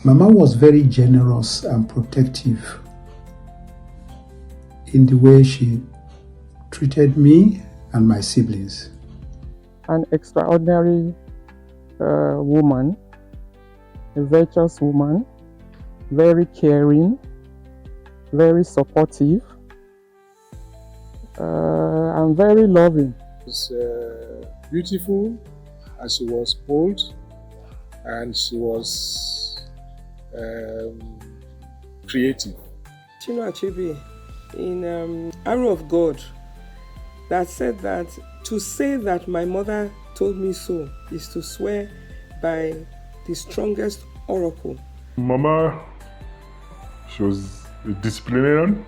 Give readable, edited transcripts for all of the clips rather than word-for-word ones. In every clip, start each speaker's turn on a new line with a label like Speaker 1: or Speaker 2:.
Speaker 1: Mama was very generous and protective in the way she treated me and my siblings.
Speaker 2: An extraordinary woman, a virtuous woman, very caring, very supportive, and very loving.
Speaker 3: She was beautiful, and she was bold, and she was creative.
Speaker 4: Chimachibi in Arrow of God that said that to say that my mother told me so is to swear by the strongest oracle.
Speaker 5: Mama, she was a disciplinarian,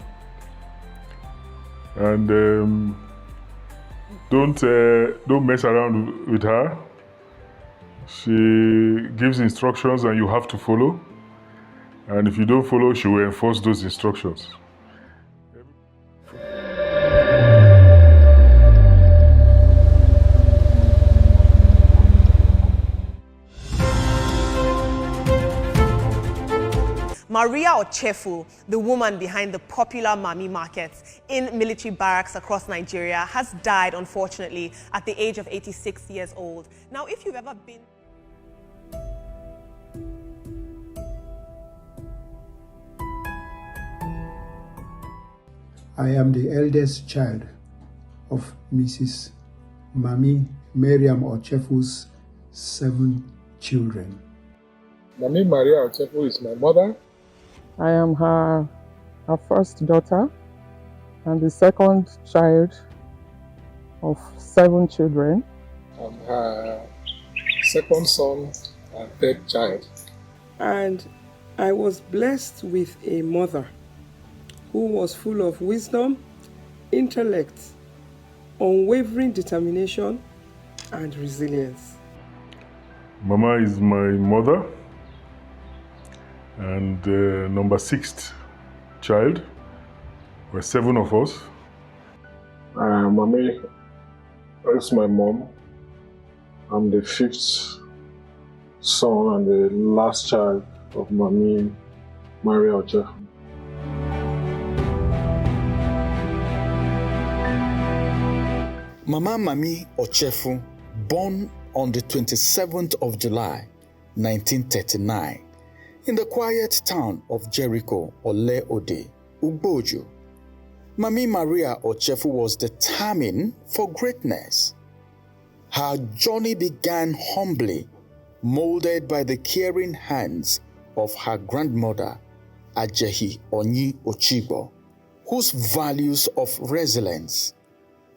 Speaker 5: and don't mess around with her. She gives instructions and you have to follow, and if you don't follow, she will enforce those instructions.
Speaker 6: Maria Ochefu, the woman behind the popular Mammy Market in military barracks across Nigeria, has died, unfortunately, at the age of 86 years old. Now, if you've ever been...
Speaker 1: I am the eldest child of Mrs. Mammy Maria Ochefu's 7 children.
Speaker 3: Mammy Maria Ochefu is my mother.
Speaker 2: I am her first daughter and the second child of 7 children.
Speaker 3: I'm her second son and third child.
Speaker 4: And I was blessed with a mother who was full of wisdom, intellect, unwavering determination, and resilience.
Speaker 5: Mama is my mother and number 6th child. We're 7 of us.
Speaker 3: Mommy is my mom. I'm the 5th son and the last child of Mammy Maria Ochefu.
Speaker 7: Mama Mammy Ochefu, born on the 27th of July, 1939, in the quiet town of Jericho Ole'Ode, Ugboju. Mammy Maria Ochefu was determined for greatness. Her journey began humbly, molded by the caring hands of her grandmother, Ajehi Onyi Ochigbo, whose values of resilience,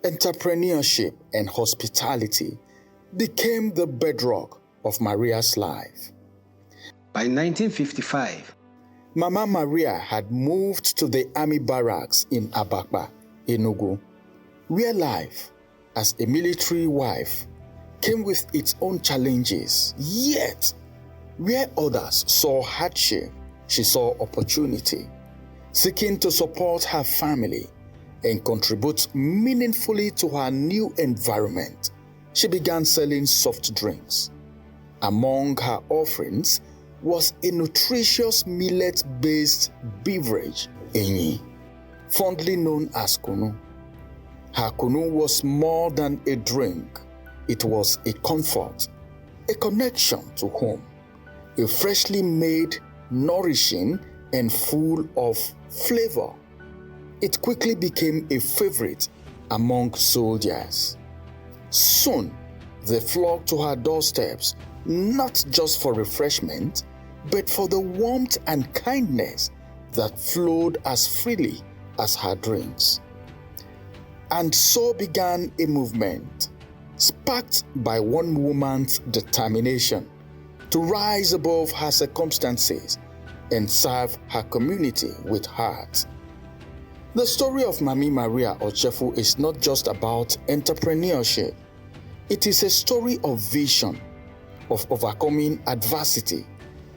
Speaker 7: entrepreneurship, and hospitality became the bedrock of Maria's life.
Speaker 8: By 1955,
Speaker 7: Mama Maria had moved to the army barracks in Abakpa, Enugu, where life as a military wife came with its own challenges. Yet, where others saw hardship, she saw opportunity. Seeking to support her family and contribute meaningfully to her new environment, she began selling soft drinks. Among her offerings was a nutritious millet-based beverage, Enyi, fondly known as Kunu. Her Kunu was more than a drink. It was a comfort, a connection to home, a freshly made, nourishing, and full of flavor. It quickly became a favorite among soldiers. Soon, they flocked to her doorsteps, not just for refreshment, but for the warmth and kindness that flowed as freely as her drinks. And so began a movement, sparked by one woman's determination to rise above her circumstances and serve her community with heart. The story of Mammy Maria Ochefu is not just about entrepreneurship. It is a story of vision, of overcoming adversity,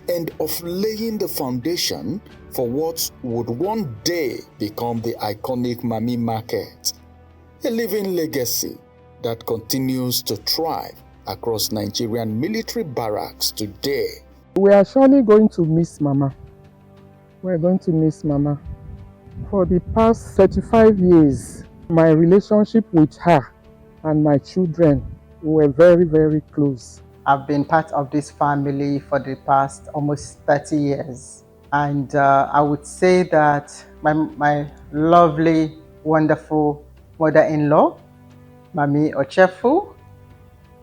Speaker 7: and of laying the foundation for what would one day become the iconic Mammy Market, a living legacy that continues to thrive across Nigerian military barracks today.
Speaker 2: We are surely going to miss Mama. We're going to miss Mama. For the past 35 years, my relationship with her and my children were very, very close.
Speaker 9: I've been part of this family for the past almost 30 years. And I would say that my lovely, wonderful mother-in-law, Mammy Ochefu,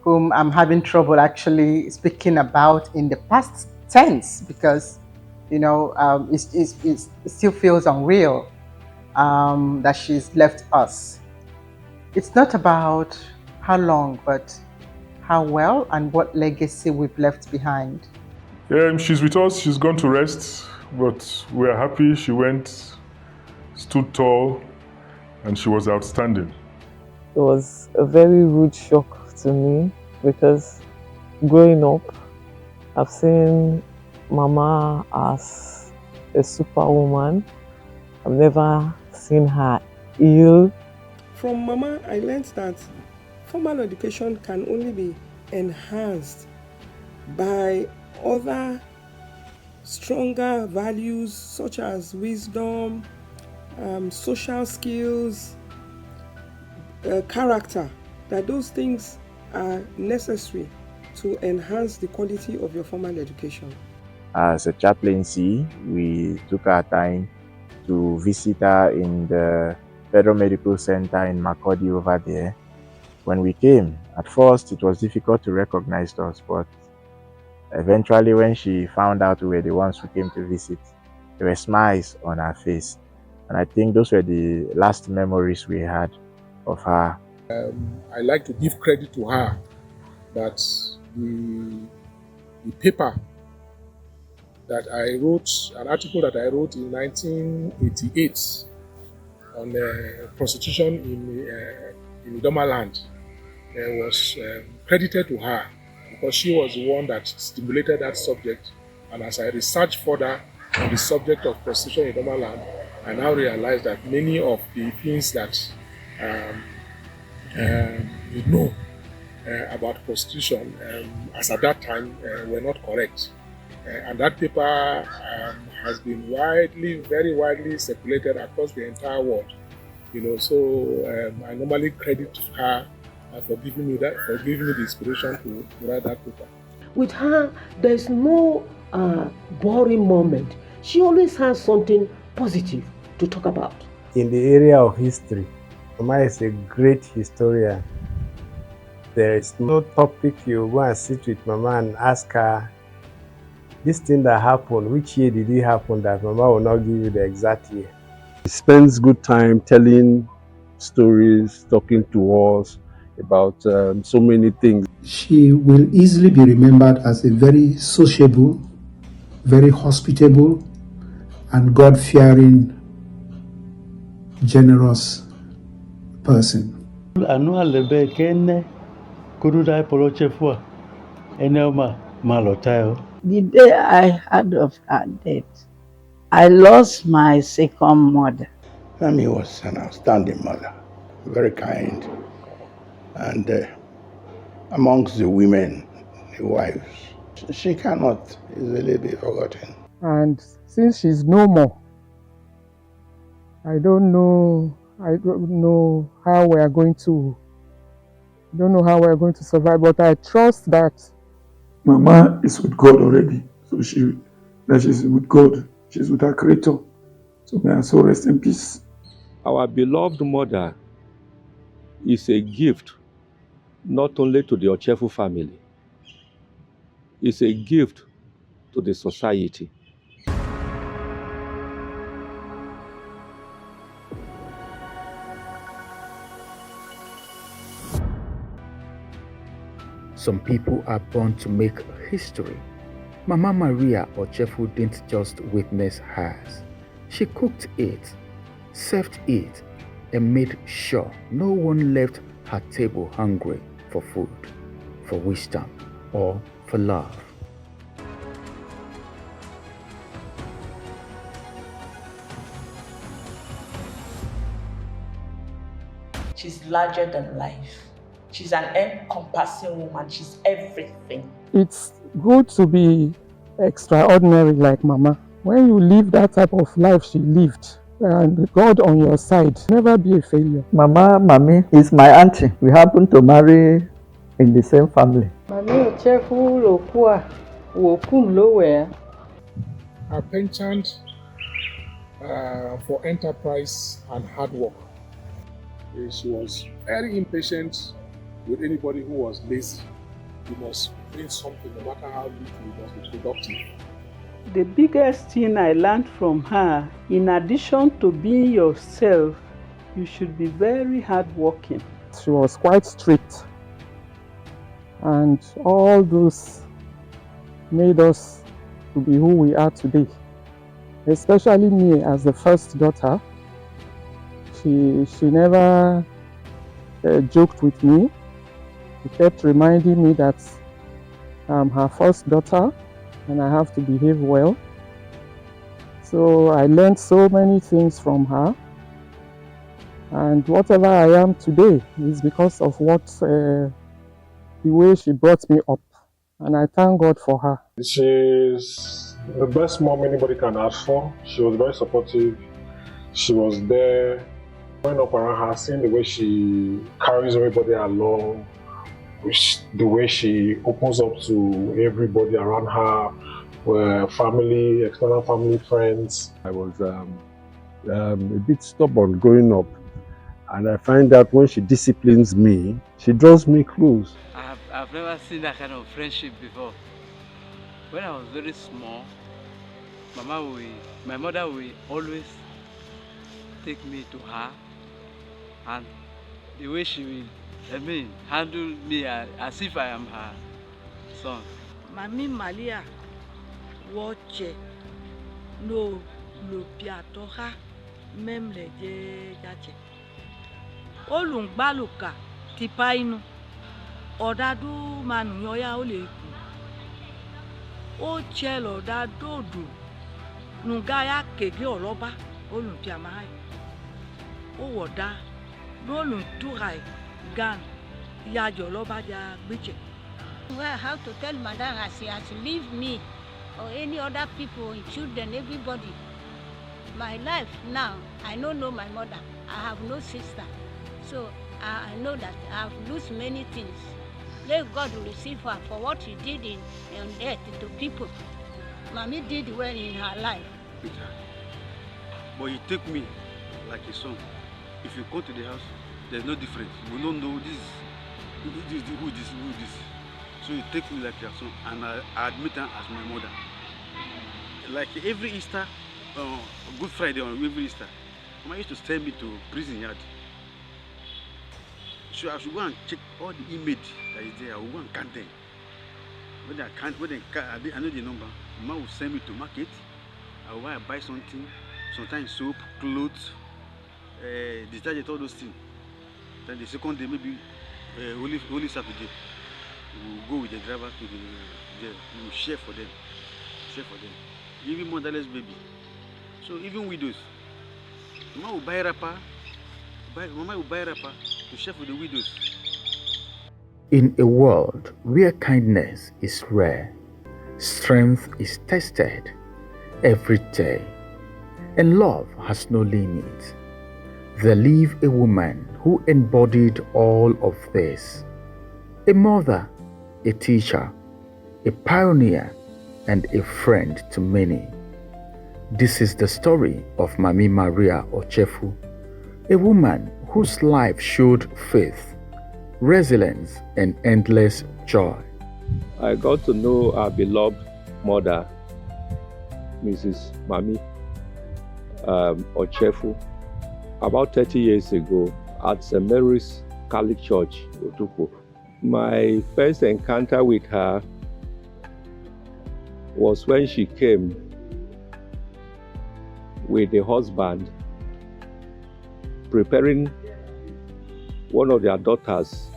Speaker 9: whom I'm having trouble actually speaking about in the past tense because, you know, it still feels unreal that she's left us. It's not about how long, but how well and what legacy we've left behind.
Speaker 5: She's with us, she's gone to rest, but we're happy she went, stood tall, and she was outstanding.
Speaker 10: It was a very rude shock to me because growing up, I've seen Mama as a superwoman. I've never seen her ill.
Speaker 4: From Mama, I learned that formal education can only be enhanced by other stronger values such as wisdom, social skills, character, that those things are necessary to enhance the quality of your formal education.
Speaker 11: As a chaplaincy, we took our time to visit her in the Federal Medical Center in Makurdi over there. When we came, at first it was difficult to recognize us, but eventually when she found out we were the ones who came to visit, there were smiles on her face. And I think those were the last memories we had of her.
Speaker 3: I like to give credit to her that the paper that I wrote, an article that I wrote in 1988 on prostitution in Idoma land was credited to her because she was the one that stimulated that subject. And as I researched further on the subject of prostitution in Idoma land, I now realize that many of the things that you know about prostitution as at that time were not correct. And that paper has been very widely circulated across the entire world. You know, so I normally credit her for giving me the inspiration to write that paper.
Speaker 12: With her, there's no boring moment. She always has something positive to talk about.
Speaker 13: In the area of history, Mama is a great historian. There is no topic you go and sit with Mama and ask her, this thing that happened, which year did it happen, that Mama will not give you the exact year.
Speaker 14: She spends good time telling stories, talking to us about so many things.
Speaker 1: She will easily be remembered as a very sociable, very hospitable, and God-fearing, generous person.
Speaker 15: The day I heard of her death, I lost my second mother.
Speaker 16: Mammy was an outstanding mother, very kind, and amongst the women, the wives, she cannot easily be forgotten.
Speaker 2: And since she's no more, I don't know how we are going to survive, but I trust that
Speaker 17: Mama is with God already, so she's with God, she's with her Creator. So may her soul rest in peace.
Speaker 14: Our beloved mother is a gift not only to the Ochefu family, it's a gift to the society.
Speaker 7: Some people are born to make history. Mammy Maria Ochefu didn't just witness hers. She cooked it, served it, and made sure no one left her table hungry for food, for wisdom, or for love.
Speaker 18: She's larger than life. She's an encompassing woman. She's everything.
Speaker 2: it's good to be extraordinary like Mama. When you live that type of life she lived, and God on your side, never be a failure.
Speaker 19: Mammy is my auntie. We happen to marry in the same family.
Speaker 20: Mammy Ochefu Lokua Wokum Lower.
Speaker 3: Her penchant for enterprise and hard work. She was very impatient with anybody who was lazy. You must bring something, no matter how little, you must be productive.
Speaker 20: The biggest thing I learned from her, in addition to being yourself, you should be very hardworking.
Speaker 2: She was quite strict, and all those made us to be who we are today. Especially me as the first daughter. She never joked with me. She kept reminding me that I'm her first daughter and I have to behave well. So I learned so many things from her. And whatever I am today is because of the way she brought me up. And I thank God for her.
Speaker 5: She's the best mom anybody can ask for. She was very supportive. She was there. Growing up around her, seeing the way she carries everybody along, the way she opens up to everybody around her, family, external family, friends.
Speaker 13: I was a bit stubborn growing up, and I find that when she disciplines me, she draws me close.
Speaker 21: I've never seen that kind of friendship before. When I was very small, my mother will always take me to her, and the way she will, handle me as if I am her son.
Speaker 22: Mammy Maria Ochefu no piatoha memle jache. Olungbaluka tipainu odadu manu yoya oleku. Ochelo dadodu nungaya kege oloba olumpiamai. Owoda Rolun Turai Gan Yajoloba ja Biche.
Speaker 23: Well, I have to tell Madam as she has leave me or any other people, children, everybody. My life now, I don't know my mother. I have no sister. So I know that I have lost many things. Let God receive her for what she did on earth to people. Mommy did well in her life.
Speaker 24: Peter, but you take me like a son. If you come to the house, there's no difference. We don't know who this. So you take me like your son, and I admit her as my mother. Like every Easter, Good Friday on every Easter, Mama used to send me to prison yard. So I should go and check all the image that is there. I will go and count them. When I know the number, Mama will send me to market. I will buy something, sometimes soap, clothes, detergent, all those things. Then the second day, maybe Holy Saturday, we will go with the driver to we will share for them. Even motherless baby. So even widows, Mama will buy wrapper. Mama will buy wrapper to share for the widows.
Speaker 7: In a world where kindness is rare, strength is tested every day, and love has no limit, there lived a woman who embodied all of this. A mother, a teacher, a pioneer, and a friend to many. This is the story of Mammy Maria Ochefu, a woman whose life showed faith, resilience, and endless joy.
Speaker 14: I got to know our beloved mother, Mrs. Mammy Ochefu, about 30 years ago at St. Mary's Catholic Church, Otukpo. My first encounter with her was when she came with the husband preparing one of their daughters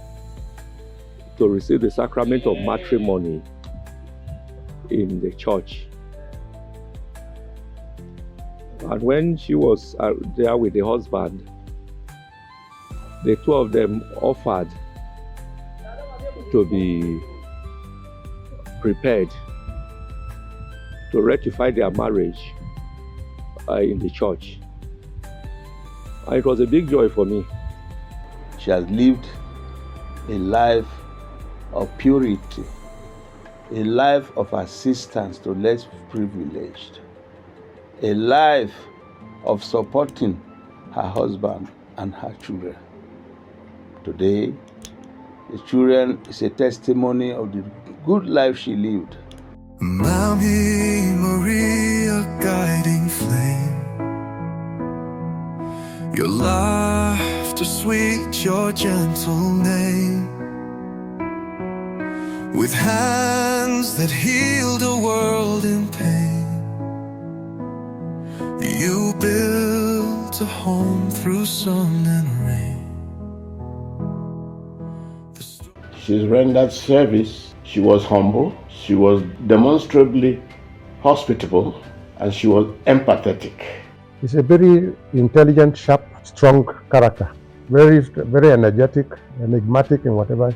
Speaker 14: to receive the sacrament of matrimony in the church. And when she was there with the husband, the two of them offered to be prepared to rectify their marriage in the church. And it was a big joy for me.
Speaker 6: She has lived a life of purity, a life of assistance to less privileged, a life of supporting her husband and her children. Today, the children is a testimony of the good life she lived.
Speaker 8: Mammy Maria, guiding flame, your laughter sweet, your gentle name, with hands that heal the world in pain, you built a home through sun and rain.
Speaker 16: She's rendered service. She was humble. She was demonstrably hospitable, and she was empathetic.
Speaker 13: She's a very intelligent, sharp, strong character. Very, very energetic, enigmatic in whatever,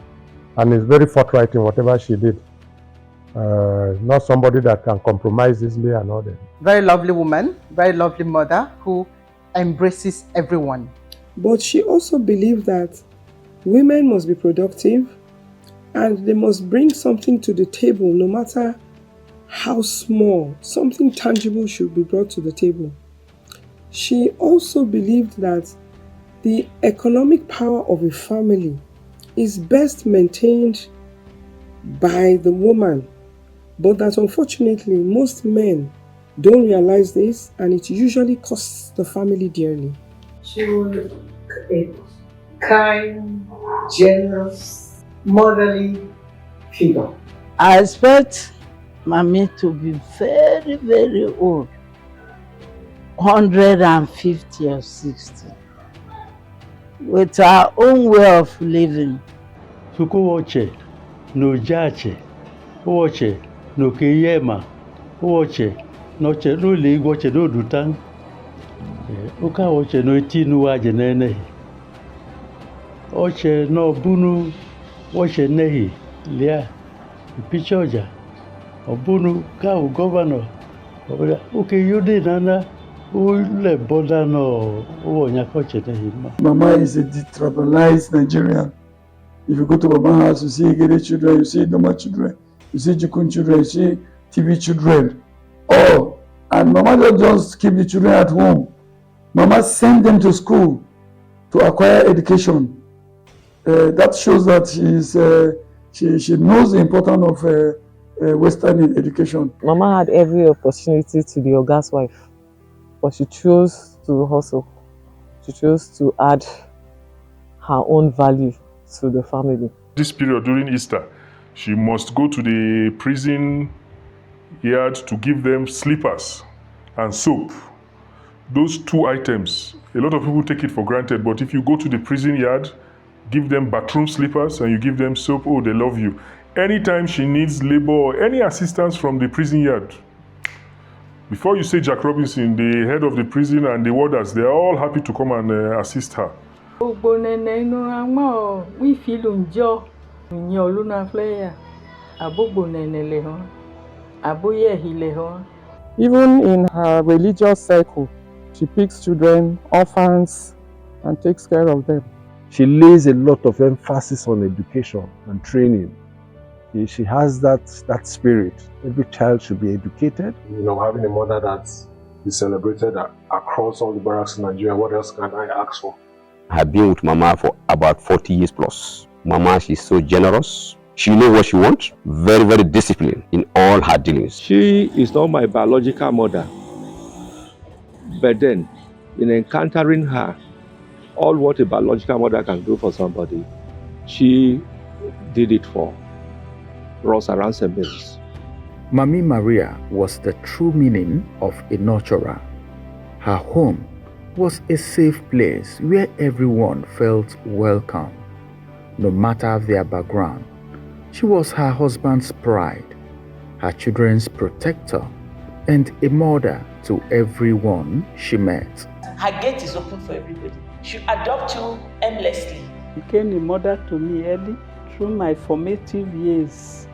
Speaker 13: and is very forthright in whatever she did. Not somebody that can compromise easily and all that.
Speaker 9: Very lovely woman, very lovely mother who embraces everyone.
Speaker 4: But she also believed that women must be productive and they must bring something to the table, no matter how small. Something tangible should be brought to the table. She also believed that the economic power of a family is best maintained by the woman, but that unfortunately most men don't realize this, and it usually costs the family dearly.
Speaker 12: She was a kind, generous, motherly figure.
Speaker 15: I expect Mommy to be very, very old, 150 or 60, with her own way of living.
Speaker 10: Sukuoche, no jache, oche, no kiyema, oche, noche, no ligoche, no dutang, uka oche, no tinu wajenene, oche, no bunu, oche nehi, lia, pichoja, obunu, ka governor, uke yude nana, ule boda no, nyakoche nehi.
Speaker 17: Mama is a detribalized Nigerian. If you go to Mama's house, you see Igede children, you see Doma children, you see Jukun children, you see TV children. Oh, and Mama don't just keep the children at home. Mama send them to school to acquire education. That shows that she knows the importance of Western education.
Speaker 25: Mama had every opportunity to be Oga's wife, but she chose to hustle. She chose to add her own value to the family.
Speaker 26: This period during Easter, she must go to the prison yard to give them slippers and soap. Those two items, a lot of people take it for granted, but if you go to the prison yard, give them bathroom slippers and you give them soap, oh, they love you. Anytime she needs labor or any assistance from the prison yard, before you say Jack Robinson, the head of the prison and the warders, they are all happy to come and assist her.
Speaker 20: Even in
Speaker 2: her religious circle, she picks children, orphans, and takes care of them.
Speaker 13: She lays a lot of emphasis on education and training. She has that spirit. Every child should be educated.
Speaker 5: You know, having a mother that is celebrated across all the barracks in Nigeria, what else can I ask for?
Speaker 27: I've been with Mama for about 40 years plus. Mama, she's so generous. She knows what she wants. Very, very disciplined in all her dealings.
Speaker 14: She is not my biological mother. But then, in encountering her, all what a biological mother can do for somebody, she did it for Ross around St. Mary's.
Speaker 7: Mammy Maria was the true meaning of a nurturer. Her home was a safe place where everyone felt welcome, no matter their background. She was her husband's pride, her children's protector, and a mother to everyone she met.
Speaker 18: Her gate is open for everybody. She adopts you endlessly.
Speaker 20: She became a mother to me early through my formative years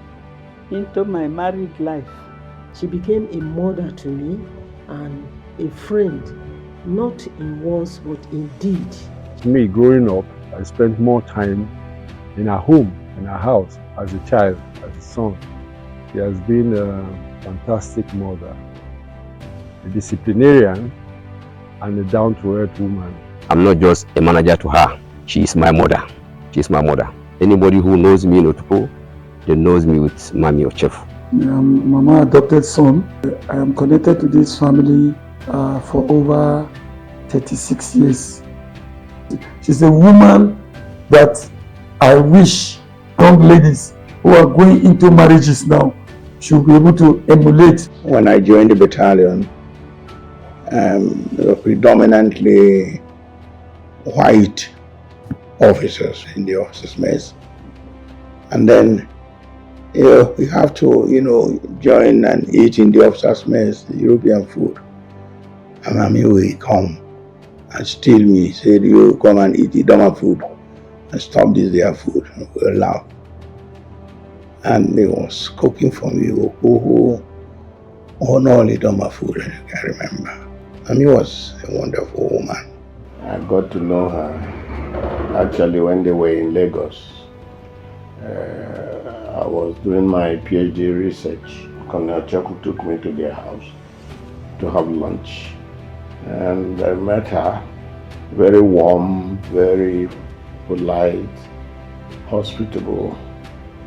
Speaker 20: into my married life.
Speaker 12: She became a mother to me and a friend, not in words but in deed.
Speaker 1: Me growing up, I spent more time in her home, in her house, as a child, as a son. She has been a fantastic mother, a disciplinarian, and a down-to-earth woman.
Speaker 27: I'm not just a manager to her. She is my mother. She is my mother. Anybody who knows me in Otukpo, they knows me with Mammy Ochefu.
Speaker 17: I'm Mama adopted son. I am connected to this family for over 36 years. She's a woman that I wish young ladies who are going into marriages now should be able to emulate.
Speaker 16: When I joined the battalion, there were predominantly white officers in the officers' mess. And then you have to, join and eat in the officers' mess, the European food. And Mammy will come and steal me, said, you come and eat the Doma food and stop this their food. We'll laugh. And he was cooking for me, not only Doma food, I remember. Mammy was a wonderful woman.
Speaker 3: I got to know her actually when they were in Lagos. I was doing my PhD research. Colonel Choku took me to their house to have lunch. And I met her, very warm, very polite, hospitable.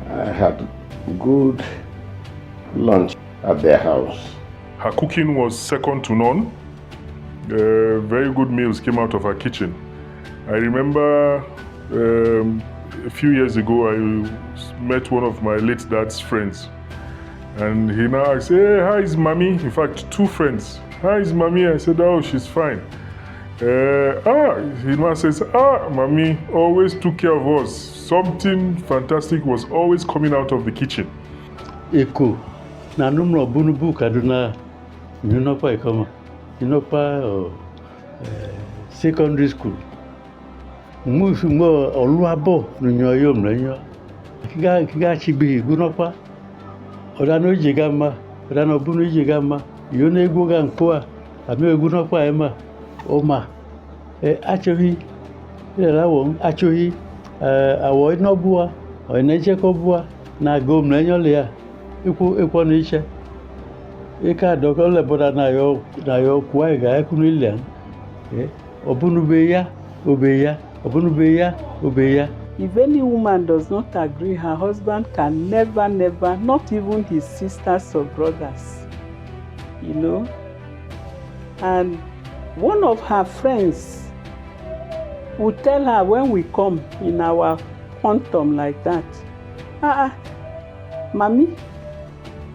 Speaker 3: I had good lunch at their house.
Speaker 26: Her cooking was second to none. Very good meals came out of her kitchen. I remember a few years ago, I met one of my late dad's friends. And he now asked, hey, how is Mammy? In fact, two friends. How is Mammy? I said, oh, she's fine. He now says, Mammy always took care of us. Something fantastic was always coming out of the kitchen.
Speaker 10: Eko, na numro bunubu kaduna, yunopa ikoma, yunopa secondary school. Mufumo oluabo nunyoyom nanyo. Kiga chibi gunopa. Odano jigama, odano bunu jigama. Yone egoga nkoa, ame egunopa ema. Oma. Ajehi Onyi Ajehi awo inobua, o inechekobua na gom nanyo lea. Ikwo niche. Ika doko leboda na yo kuaiga ekunilan. Obunu beya, obeya.
Speaker 20: If any woman does not agree, her husband can never, not even his sisters or brothers, And one of her friends would tell her when we come in our quantum like that, Mammy,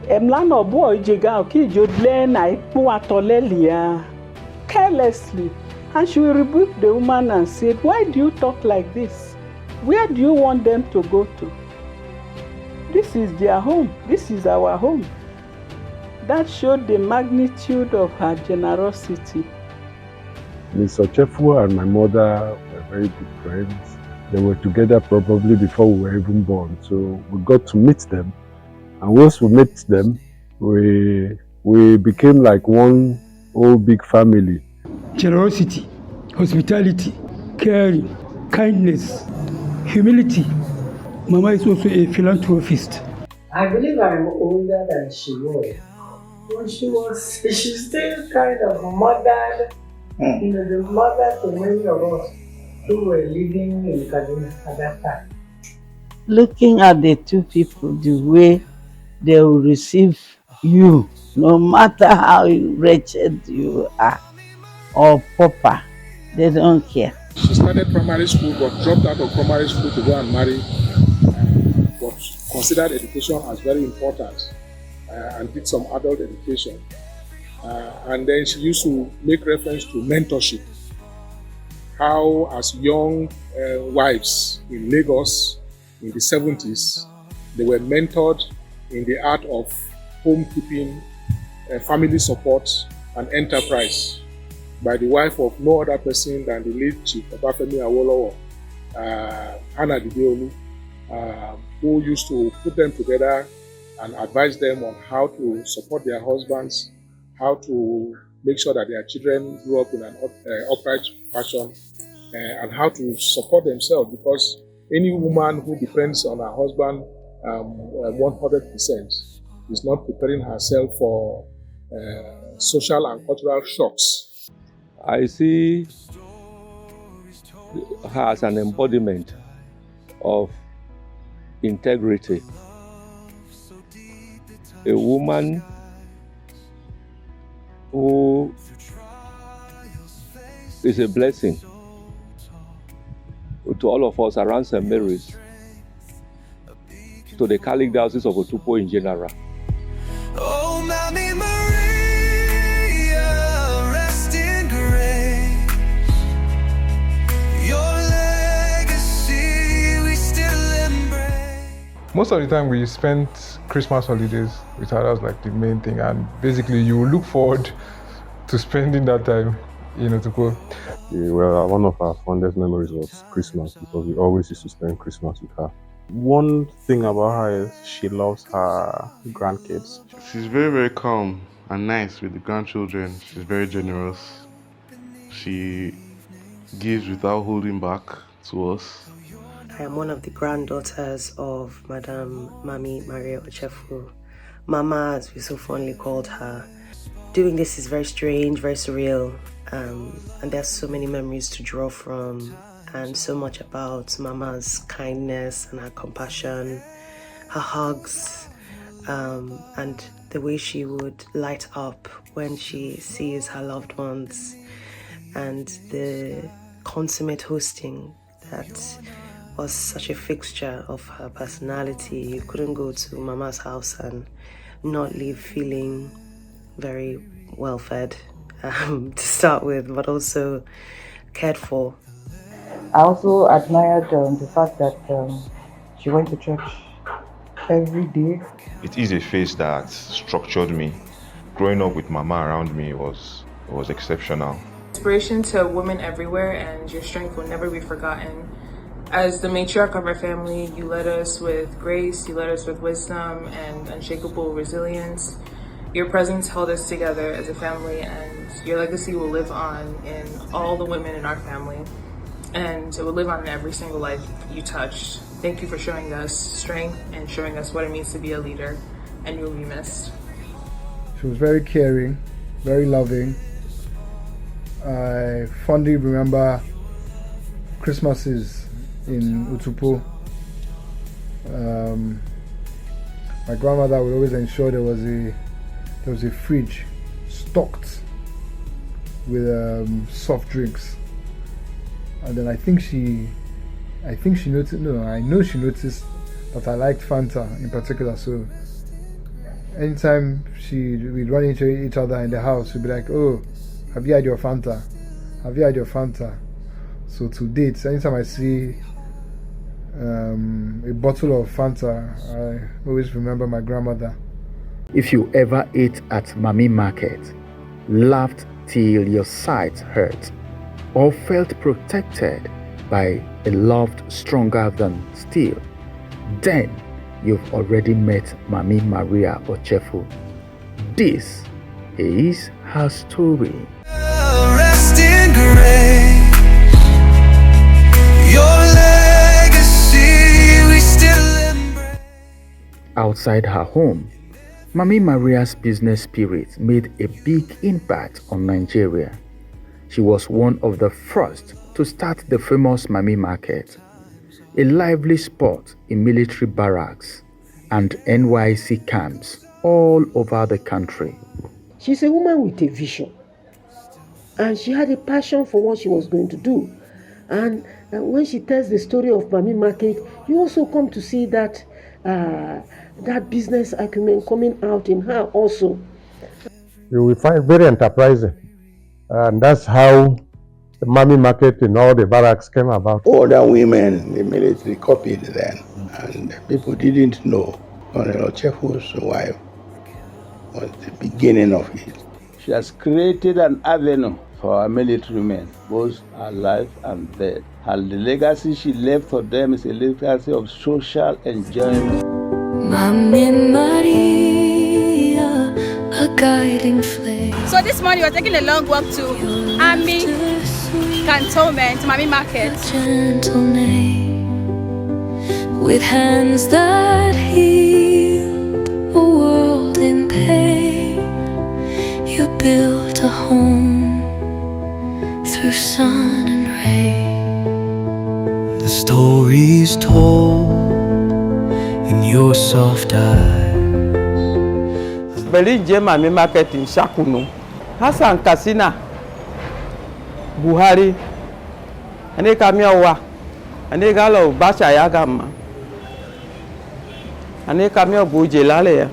Speaker 20: Emlano boy jiga ki jodle na ipu atolelia carelessly. And she will rebuke the woman and said, why do you talk like this? Where do you want them to go to? This is their home. This is our home. That showed the magnitude of her generosity.
Speaker 1: Miss Ochefu and my mother were very good friends. They were together probably before we were even born. So we got to meet them. And once we met them, we became like one whole big family.
Speaker 11: Generosity, hospitality, caring, kindness, humility. Mama is also a philanthropist.
Speaker 19: I believe I'm older than she was. When she's still kind of mothered, the mother to many of us who were living in Kaduna at that time.
Speaker 15: Looking at the two people, the way they will receive you, no matter how wretched you are, or pauper, they don't care.
Speaker 2: She started primary school but dropped out of primary school to go and marry, but considered education as very important and did some adult education. And then she used to make reference to mentorship. How as young wives in Lagos in the 70s, they were mentored in the art of homekeeping, family support and enterprise by the wife of no other person than the late Chief Obafemi Awolowo, Hannah Dideolu, who used to put them together
Speaker 5: and advise them on how to support their husbands, how to make sure that their children grow up in an upright fashion, and how to support themselves, because any woman who depends on her husband 100% is not preparing herself for social and cultural shocks.
Speaker 14: I see her as an embodiment of integrity. A woman who is a blessing to all of us around St. Mary's, to the Catholic Diocese of Otupo in general.
Speaker 6: Oh, Mammy Maria, rest in grace. Your legacy we still embrace.
Speaker 8: Most of the time we spent Christmas holidays with her. That was like the main thing, and basically you look forward to spending that time in Otupo.
Speaker 1: Well, one of our fondest memories was Christmas, because we always used to spend Christmas with her. One thing about her is she loves her grandkids.
Speaker 9: She's very, very calm and nice with the grandchildren. She's very generous. She gives without holding back to us.
Speaker 21: I am one of the granddaughters of Madam Mammy Maria Ochefu, Mama, as we so fondly called her. Doing this is very strange, very surreal, and there's so many memories to draw from, and so much about Mama's kindness and her compassion, her hugs, and the way she would light up when she sees her loved ones, and the consummate hosting that was such a fixture of her personality. You couldn't go to Mama's house and not leave feeling very well fed to start with, but also cared for.
Speaker 22: I also admired the fact that she went to church every day.
Speaker 23: It is a phase that structured me. Growing up with Mama around me was exceptional.
Speaker 24: Inspiration to women everywhere, and your strength will never be forgotten. As the matriarch of our family, you led us with grace, you led us with wisdom and unshakable resilience. Your presence held us together as a family, and your legacy will live on in all the women in our family. And it will live on in every single life you touched. Thank you for showing us strength and showing us what it means to be a leader, and you will be missed.
Speaker 28: She was very caring, very loving. I fondly remember Christmases in Otupo. My grandmother would always ensure there was a fridge stocked with soft drinks, and then I know she noticed that I liked Fanta in particular. So anytime we'd run into each other in the house, she'd be like, "Oh, have you had your Fanta? Have you had your Fanta?" So to date, anytime I see a bottle of Fanta, I always remember my grandmother.
Speaker 7: If you ever ate at Mammy Market, laughed till your sides hurt, or felt protected by a love stronger than steel, then you've already met Mammy Maria Ochefu. This is her story.
Speaker 6: Rest in grace. Your legacy we still embrace.
Speaker 7: Outside her home, Mammy Maria's business spirit made a big impact on Nigeria. She was one of the first to start the famous Mammy Market, a lively spot in military barracks and NYC camps all over the country.
Speaker 12: She's a woman with a vision, and she had a passion for what she was going to do. And when she tells the story of Mammy Market, you also come to see that that business acumen coming out in her also.
Speaker 1: You will find very enterprising, and that's how the Mammy Market in all the barracks came about.
Speaker 3: Other women in the military copied then, and people didn't know Colonel Ochefu's wife was the beginning of it.
Speaker 29: She has created an avenue for our military men, both alive and dead. And the legacy she left for them is a legacy of social enjoyment.
Speaker 6: Mammy Maria, a guiding flame.
Speaker 4: So this morning we're taking a long walk to Army Cantonment, Mammy Market.
Speaker 6: Gentle name, with hands that healed a world in pain. You built a home through sun and rain. The stories told in your soft eyes.
Speaker 10: Berlin Mammy Market in Kunu, Hassan Kasina, Buhari, ane kamiowa, ane galo basha yagama, ane kamio bujelale ya,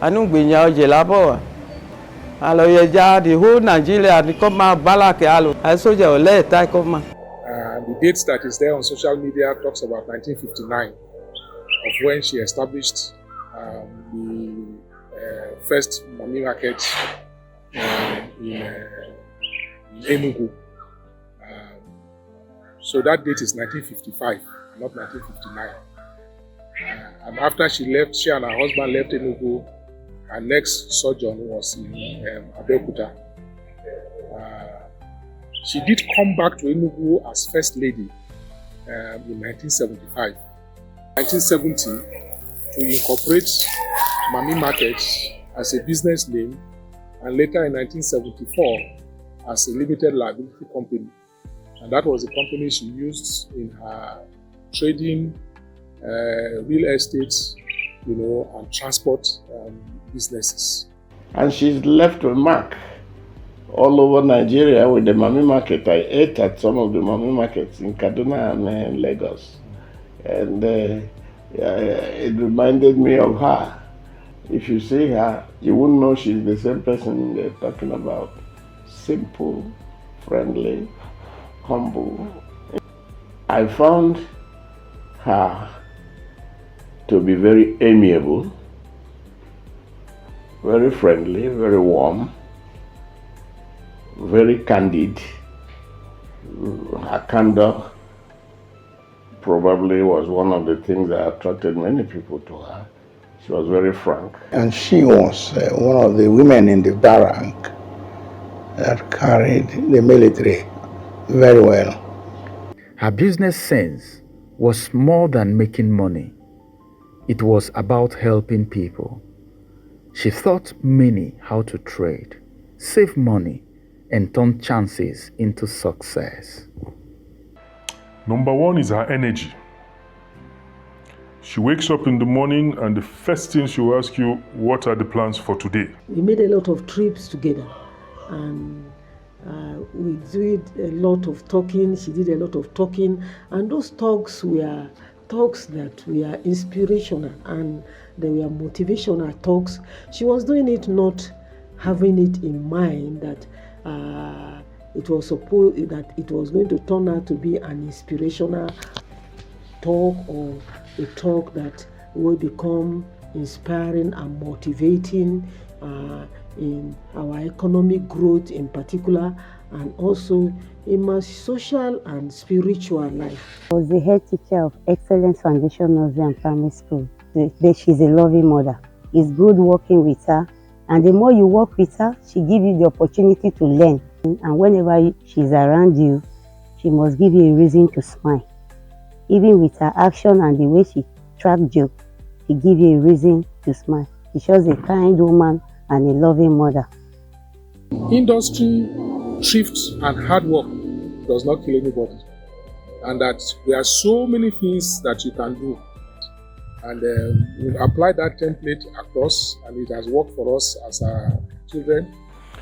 Speaker 10: anu gbinya jelabo, alo yeja the whole Nigeria ni koma balake alo, Ajehi Ole'Ode koma.
Speaker 8: The date that is there on social media talks about 1959, of when she established the first Mammy Market in Enugu. So that date is 1955, not 1959. And after she left, she and her husband left Enugu. Her next sojourn was in Abeokuta. She did come back to Enugu as First Lady in 1975. 1970, to incorporate Mammy Market as a business name, and later in 1974 as a limited liability company. And that was the company she used in her trading, real estate, and transport businesses.
Speaker 3: And she's left a mark all over Nigeria with the Mammy Market. I ate at some of the Mammy Markets in Kaduna and Lagos. And it reminded me of her. If you see her, you wouldn't know she's the same person they're talking about. Simple, friendly, humble. I found her to be very amiable, very friendly, very warm, very candid. Her candor probably was one of the things that attracted many people to her. She was very frank.
Speaker 29: And she was one of the women in the barrack that carried the military very well.
Speaker 7: Her business sense was more than making money. It was about helping people. She taught many how to trade, save money, and turn chances into success.
Speaker 13: Number one is her energy. She wakes up in the morning and the first thing she will ask you, what are the plans for today?
Speaker 12: We made a lot of trips together, and we did a lot of talking. She did a lot of talking, and those talks were talks that were inspirational and they were motivational talks. She was doing it not having it in mind that it was supposed that it was going to turn out to be an inspirational talk, or a talk that will become inspiring and motivating in our economic growth in particular, and also in my social and spiritual life.
Speaker 16: I was the head teacher of Excellence Foundation Nursery and Primary School. She's a loving mother. It's good working with her, and the more you work with her, she gives you the opportunity to learn. And whenever she's around you, she must give you a reason to smile. Even with her action and the way she track jokes, she gives you a reason to smile. She shows a kind woman and a loving mother.
Speaker 8: Industry, thrift, and hard work does not kill anybody. And that there are so many things that you can do. And we've applied that template across, and it has worked for us as our children.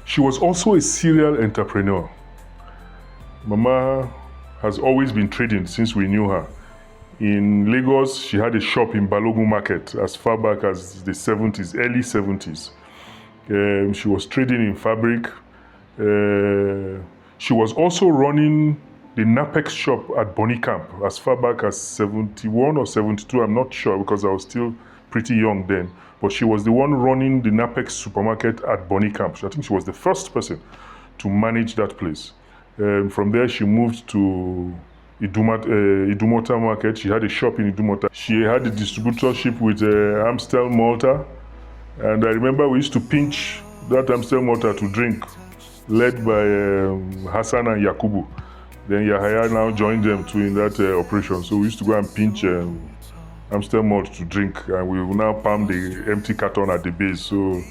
Speaker 13: She was also a serial entrepreneur. Mama has always been trading since we knew her. In Lagos, she had a shop in Balogun Market as far back as the 70s, early 70s. She was trading in fabric. She was also running the Napex shop at Bonny Camp as far back as 71 or 72, I'm not sure because I was still pretty young then. But she was the one running the Napex supermarket at Bonny Camp. I think she was the first person to manage that place. From there, she moved to Idumota Market. She had a shop in Idumota. She had a distributorship with Amstel Malta. And I remember we used to pinch that Amstel Malta to drink, led by Hassan and Yakubu. Then Yahaya now joined them too in that operation. So we used to go and pinch Amstel Malt to drink, and we will now palm the empty carton at the base. So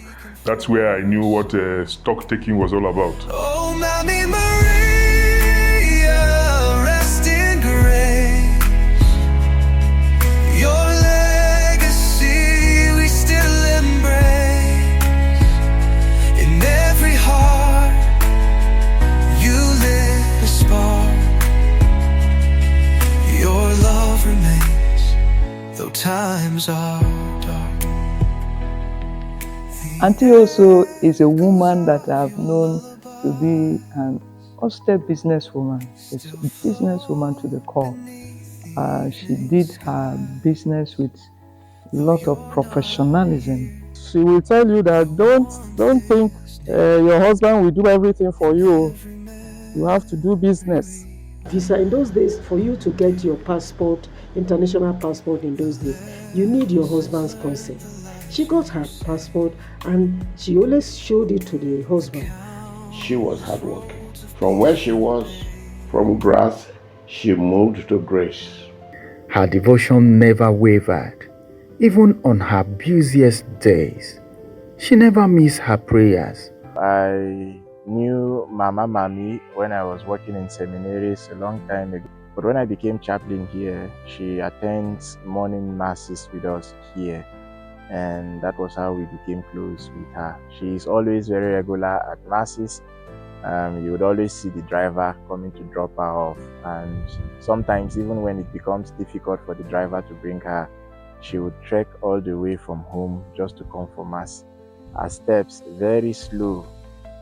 Speaker 13: that's where I knew what stock taking was all about.
Speaker 6: Oh, Mammy Maria, rest in grace. Your legacy we still embrace. In every heart, you lit a spark. Your love remains, though times are dark.
Speaker 11: Auntie also is a woman that I've known to be an austere businesswoman. She's a businesswoman to the core. She did her business with a lot of professionalism.
Speaker 2: She will tell you that don't think your husband will do everything for you. You have to do business.
Speaker 12: Visa in those days, for you to get your passport, international passport in those days, you need your husband's consent. She got her passport and she always showed it to the husband.
Speaker 3: She was hardworking. From where she was, from grass, she moved to grace.
Speaker 7: Her devotion never wavered, even on her busiest days. She never missed her prayers.
Speaker 15: I knew Mama Mammy when I was working in seminaries a long time ago. But when I became chaplain here, she attends morning masses with us here. And that was how we became close with her. She is always very regular at masses. You would always see the driver coming to drop her off. And sometimes even when it becomes difficult for the driver to bring her, she would trek all the way from home just to come for mass. Her steps very slow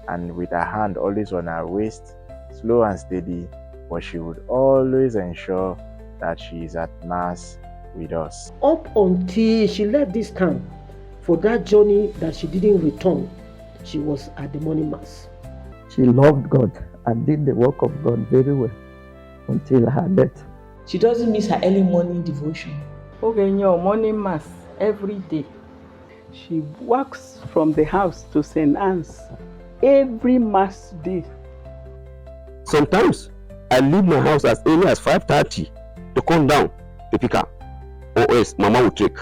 Speaker 15: and with her hand always on her waist, slow and steady, but she would always ensure that she is at mass with us.
Speaker 12: Up until she left this town, for that journey that she didn't return, she was at the morning mass.
Speaker 11: She loved God and did the work of God very well until her death.
Speaker 17: She doesn't miss her early morning devotion.
Speaker 11: Okay, your morning mass every day. She walks from the house to St. Anne's every mass day.
Speaker 18: Sometimes I leave my house as early as 5:30 to come down to pick her, or else Mama will take.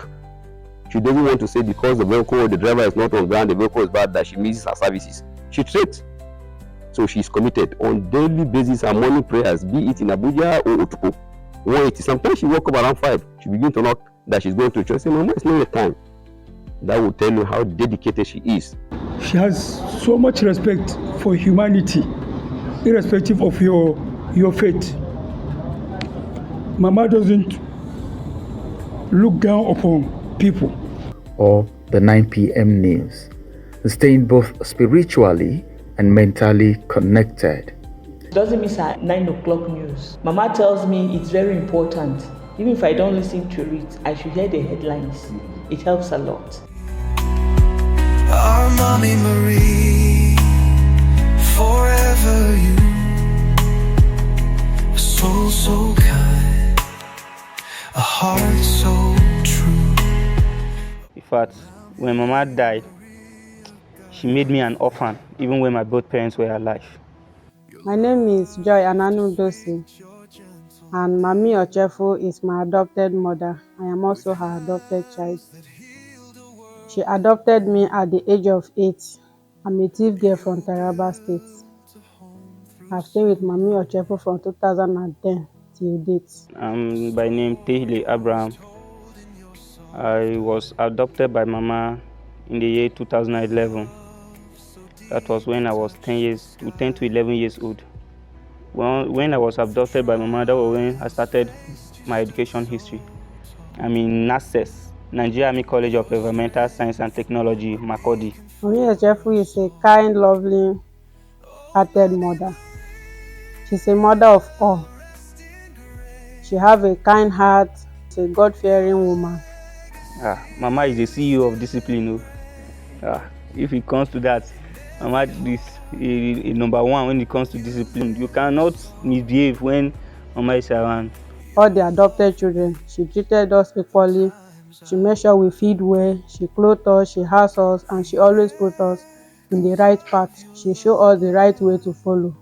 Speaker 18: She doesn't want to say because the vehicle, the driver is not on ground, the vehicle is bad, that she misses her services. She treats. So she's committed on daily basis. Her morning prayers, be it in Abuja or Otuko. 180. Sometimes she woke up around 5. She begins to knock that she's going to church. Say, Mama, it's not your time. That will tell you how dedicated she is.
Speaker 19: She has so much respect for humanity, irrespective of your faith. Mama doesn't look down upon people.
Speaker 7: Or the 9 p.m. news, staying both spiritually and mentally connected.
Speaker 17: She doesn't miss her 9 o'clock news. Mama tells me it's very important. Even if I don't listen to it, I should hear the headlines. It helps a lot.
Speaker 6: Our Mammy Marie, forever you, a soul so kind, a heart so true.
Speaker 20: In fact, when Mama died, she made me an orphan, even when my both parents were alive.
Speaker 25: My name is Joy Ananu Dosi, and Mammy Ochefu is my adopted mother. I am also her adopted child. She adopted me at the age of 8. I'm a native girl from Taraba State. I've stayed with Mammy Ochefu from 2010 till date.
Speaker 20: By name Tehile Abraham. I was adopted by Mama in the year 2011. That was when I was 10 to 11 years old. When I was adopted by Mama, that was when I started my education history. I'm in NASES, Nigerian College of Environmental Science and Technology, Makurdi.
Speaker 25: Mammy Ochefu is a kind, lovely, hearted mother. She's a mother of all. She has a kind heart. She's a God-fearing woman.
Speaker 20: Mama is the CEO of discipline. If it comes to that, Mama is number one when it comes to discipline. You cannot misbehave when Mama is around.
Speaker 25: All the adopted children, she treated us equally. She made sure we feed well, she clothed us, she housed us, and she always put us in the right path. She showed us the right way to follow.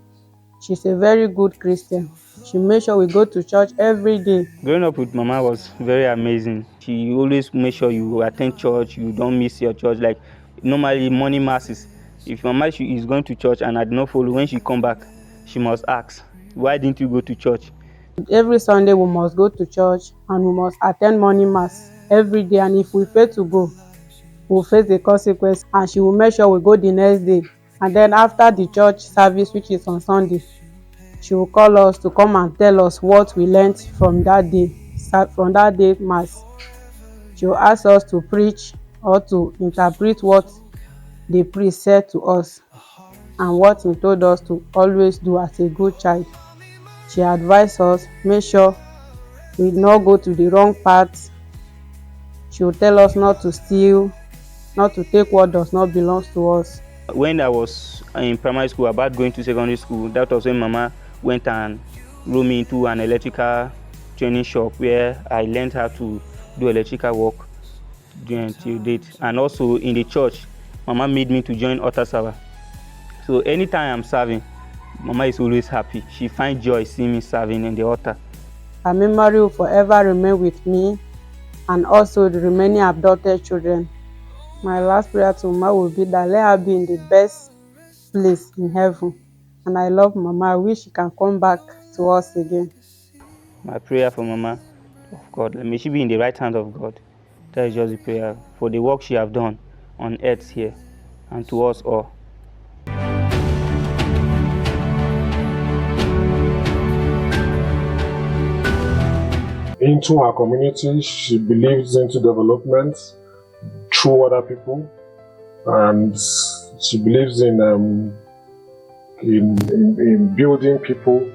Speaker 25: She's a very good Christian. She made sure we go to church every day.
Speaker 20: Growing up with Mama was very amazing. She always made sure you attend church, you don't miss your church. Like normally morning masses, if Mama is going to church and I do not follow, when she come back, she must ask, why didn't you go to church?
Speaker 25: Every Sunday we must go to church and we must attend morning mass every day, and if we fail to go, we'll face the consequence, and she will make sure we go the next day. And then after the church service, which is on Sunday, she will call us to come and tell us what we learned from that day mass. She will ask us to preach or to interpret what the priest said to us and what he told us to always do as a good child. She advised us, make sure we not go to the wrong path. She will tell us not to steal, not to take what does not belong to us.
Speaker 20: When I was in primary school, about going to secondary school, that was when Mama went and rolled me into an electrical training shop where I learned how to do electrical work till date. And also in the church, Mama made me to join altar server. So anytime I'm serving, Mama is always happy. She finds joy seeing me serving in the altar.
Speaker 25: Her memory will forever remain with me and also the remaining adopted children. My last prayer to Mama will be that let her be in the best place in heaven. And I love Mama. I wish she can come back to us again.
Speaker 20: My prayer for Mama, of God, may she be in the right hand of God. That is just the prayer for the work she have done on earth here and to us all.
Speaker 5: Into her community, she believes into development through other people, and she believes in building people,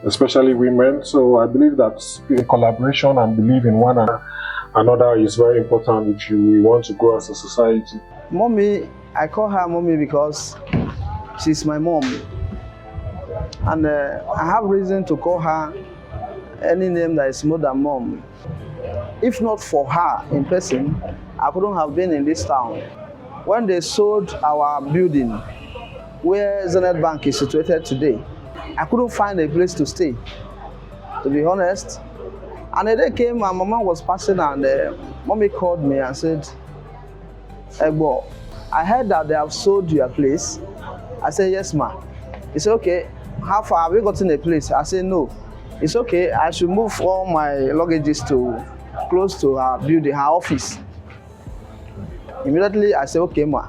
Speaker 5: especially women. So I believe that in collaboration and believe in one another is very important if we want to grow as a society.
Speaker 9: Mommy, I call her Mommy because she's my mom, and I have reason to call her any name that is more than mom. If not for her in person, I couldn't have been in this town. When they sold our building, where Zenith Bank is situated today, I couldn't find a place to stay, to be honest. And the day came, my mama was passing and mommy called me and said, Ugbo, I heard that they have sold your place. I said, yes, ma. He said, okay, how far have you gotten a place? I said, no. It's okay, I should move all my luggages to close to her building, her office. Immediately, I said, okay, ma.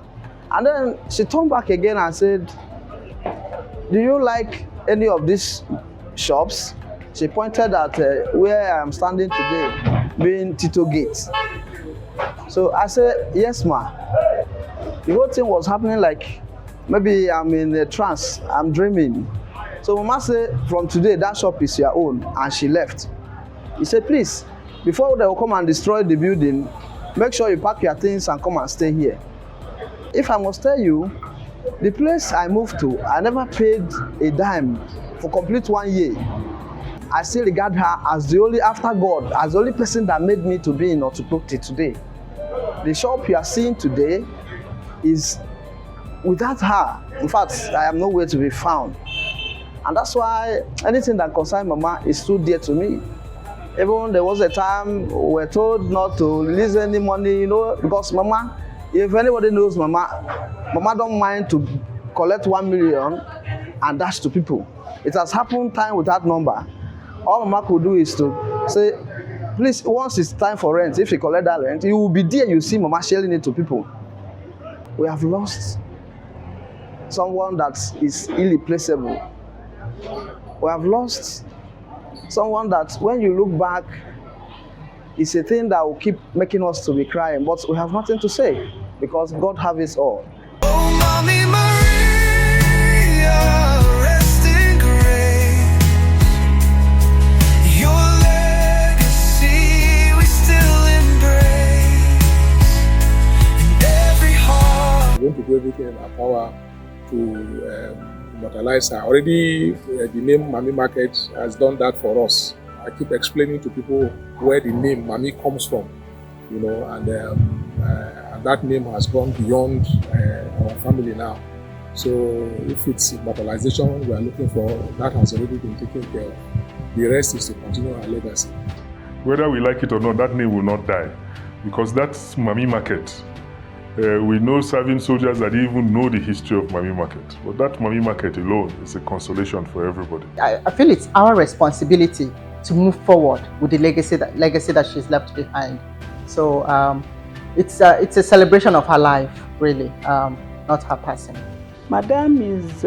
Speaker 9: And then she turned back again and said, do you like any of these shops? She pointed at where I am standing today, being Tito Gate. So I said, yes, ma. The whole thing was happening like maybe I'm in a trance, I'm dreaming. So Mama said, from today, that shop is your own, and she left. He said, please, before they will come and destroy the building, make sure you pack your things and come and stay here. If I must tell you, the place I moved to, I never paid a dime for complete 1 year. I still regard her as the only, after God, as the only person that made me to be in Otukpokti today. The shop you are seeing today is without her. In fact, I am nowhere to be found. And that's why anything that concerns Mama is too dear to me. Even there was a time we were told not to release any money, you know, because Mama, if anybody knows Mama, Mama don't mind to collect 1 million and dash to people. It has happened time without number. All Mama could do is to say, please, once it's time for rent, if you collect that rent, you will be there, you see Mama sharing it to people. We have lost someone that is irreplaceable. We have lost someone that when you look back, it's a thing that will keep making us to be crying, but we have nothing to say because God has it all.
Speaker 6: Oh, Mammy Maria, rest in grace. Your legacy we still embrace. And every heart.
Speaker 8: We want to do everything in our power to immortalize her. Already, the name Mammy Market has done that for us. I keep explaining to people where the name Mammy comes from, and that name has gone beyond our family now. So if it's immortalization we are looking for, that has already been taken care of. The rest is to continue our legacy.
Speaker 13: Whether we like it or not, that name will not die, because that's Mammy Market. We know serving soldiers that didn't even know the history of Mammy Market. But that Mammy Market alone is a consolation for everybody.
Speaker 1: I feel it's our responsibility to move forward with the legacy that she's left behind. So it's a celebration of her life, really, not her passing.
Speaker 14: Madame is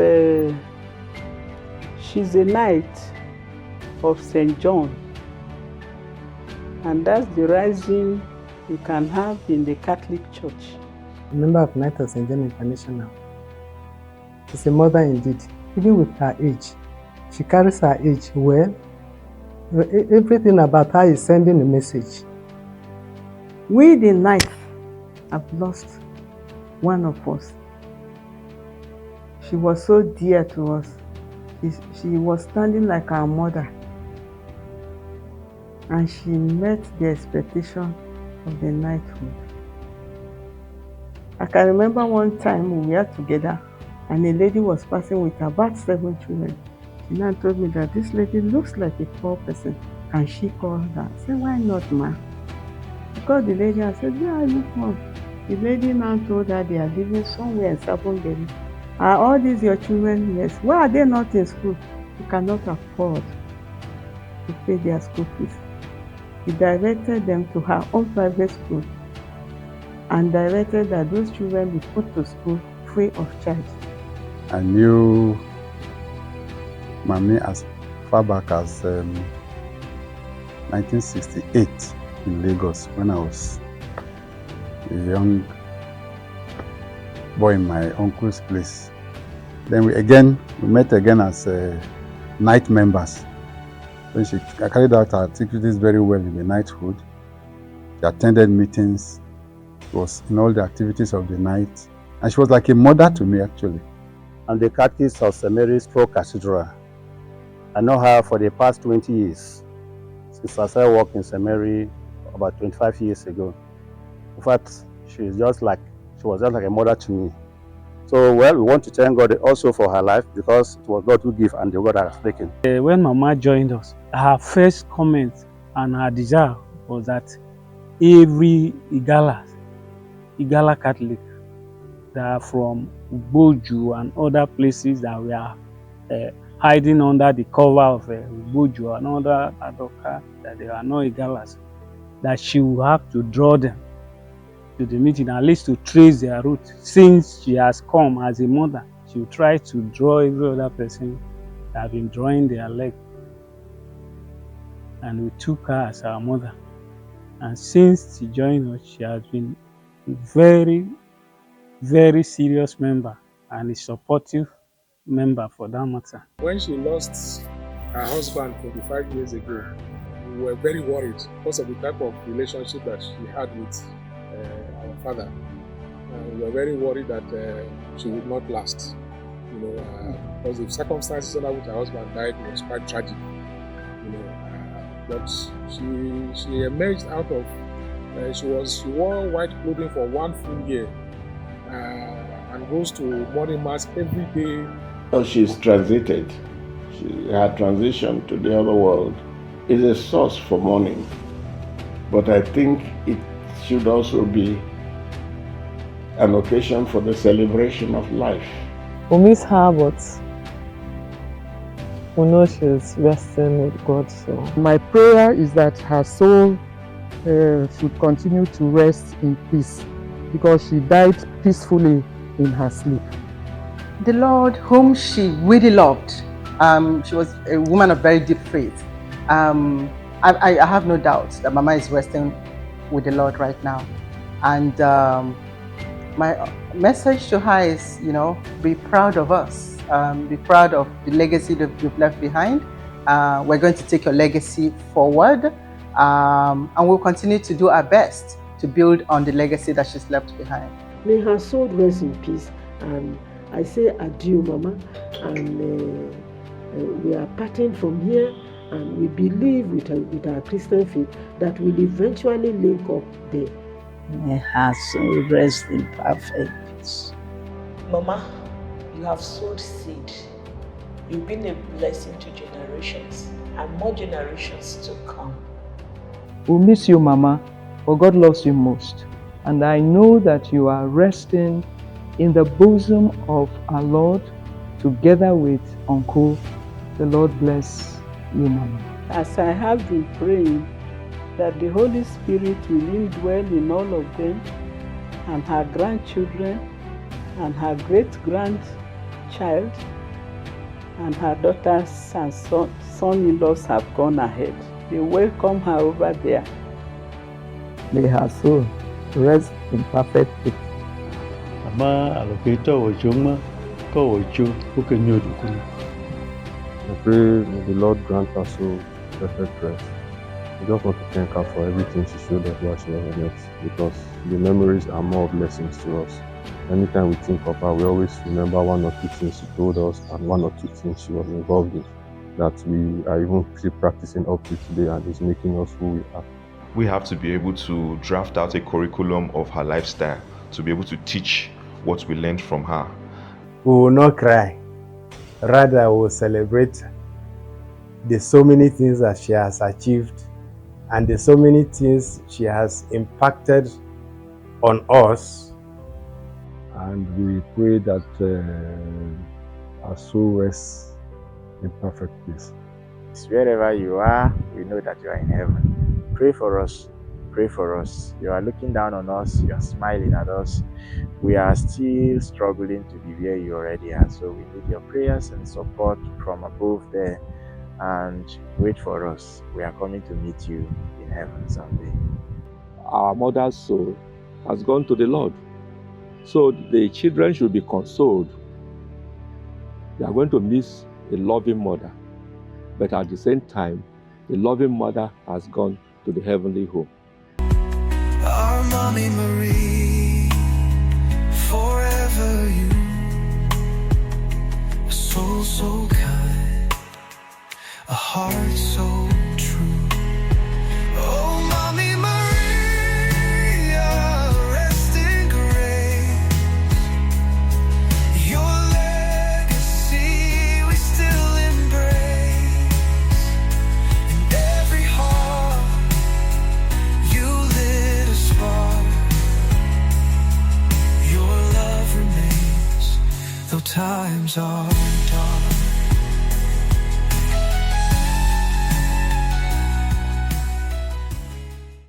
Speaker 14: she's a knight of St. John, and that's the rising you can have in the Catholic Church.
Speaker 21: Member of Knight of St. John International. She's a mother indeed, even with her age. She carries her age well. Everything about her is sending a message.
Speaker 25: We, the Knights, have lost one of us. She was so dear to us. She was standing like our mother. And she met the expectation of the knighthood. I can remember one time we were together and a lady was passing with about 7 children. She now told me that this lady looks like a poor person. Can she call her? I said, why not, ma? She called the lady and said, yeah, I look one. The lady now told her they are living somewhere in Sabongeri. Are all these your children? Yes. Why are they not in school? You cannot afford to pay their school fees. He directed them to her own private school and directed that those children be put to school free of charge.
Speaker 22: I knew Mammy as far back as 1968 in Lagos, when I was a young boy in my uncle's place. Then we met again as night members. When I carried out her activities very well in the knighthood. She attended meetings, was in all the activities of the night, and she was like a mother to me actually.
Speaker 23: I'm the catechist of St. Mary's Cathedral. I know her for the past 20 years, since I started working in St. Mary about 25 years ago. In fact, she was just like a mother to me. So, well, we want to thank God also for her life, because it was God who gave and the God has taken.
Speaker 19: When Mama joined us, her first comment and her desire was that every Igala Catholic that are from Ugboju and other places that we are hiding under the cover of Ugboju and other Adoka, that they are not Igalas, that she will have to draw them to the meeting, at least to trace their route. Since she has come as a mother, she will try to draw every other person that have been drawing their leg. And we took her as our mother. And since she joined us, she has been a very, very serious member and a supportive member for that matter.
Speaker 8: When she lost her husband 25 years ago, we were very worried because of the type of relationship that she had with our father. We were very worried that she would not last, because the circumstances under which her husband died was quite tragic, but she emerged out of, she wore white clothing for 1 full year and goes to morning mass every day.
Speaker 3: So she's transited. Her transition to the other world is a source for mourning, but I think it should also be an occasion for the celebration of life.
Speaker 11: We miss her, but we know she's resting with God. So
Speaker 2: my prayer is that her soul should continue to rest in peace, because she died peacefully in her sleep.
Speaker 1: The Lord, whom she really loved, she was a woman of very deep faith. I have no doubt that Mama is resting with the Lord right now. And my message to her is, be proud of us. Be proud of the legacy that you've left behind. We're going to take your legacy forward, and we'll continue to do our best to build on the legacy that she's left behind.
Speaker 12: May her soul rest in peace, and I say adieu, Mama, and we are parting from here, and we believe with our Christian faith that we'll eventually link up there.
Speaker 4: May her soul rest in perfect peace.
Speaker 17: Mama, you have sowed seed. You've been a blessing to generations and more generations to come.
Speaker 11: We'll miss you, Mama, but God loves you most. And I know that you are resting in the bosom of our Lord together with Uncle. The Lord bless you, Mama.
Speaker 14: As I have been praying that the Holy Spirit will indwell in all of them and her grandchildren and her great-grandchild and her daughters and son-in-laws have gone ahead. They welcome her over there.
Speaker 21: May her soul rest in perfect peace.
Speaker 10: Ama alopito wajoma ko wajo ukenyodukunu.
Speaker 5: I pray may the Lord grant her soul perfect rest. I just want to thank her for everything she showed us while she was on earth, because the memories are more of lessons to us. Anytime we think of her, we always remember one or two things she told us and one or two things she was involved in that we are even still practicing up to today, and is making us who we are.
Speaker 15: We have to be able to draft out a curriculum of her lifestyle to be able to teach what we learned from her.
Speaker 21: We will not cry. Rather, we will celebrate the so many things that she has achieved and the so many things she has impacted on us.
Speaker 5: And we pray that our soul rests in perfect peace.
Speaker 16: Wherever you are, we know that you are in heaven. Pray for us. Pray for us. You are looking down on us. You are smiling at us. We are still struggling to be where you already are. So we need your prayers and support from above there. And wait for us. We are coming to meet you in heaven someday.
Speaker 24: Our mother's soul has gone to the Lord. So the children should be consoled. They are going to miss a loving mother. But at the same time, the loving mother has gone to the heavenly home.
Speaker 6: Our Mammy Maria, forever you, a soul so kind, a heart so true. Oh, Mammy Maria, rest in grace. Your legacy we still embrace. In every heart you lit a spark. Your love remains, though times are dark.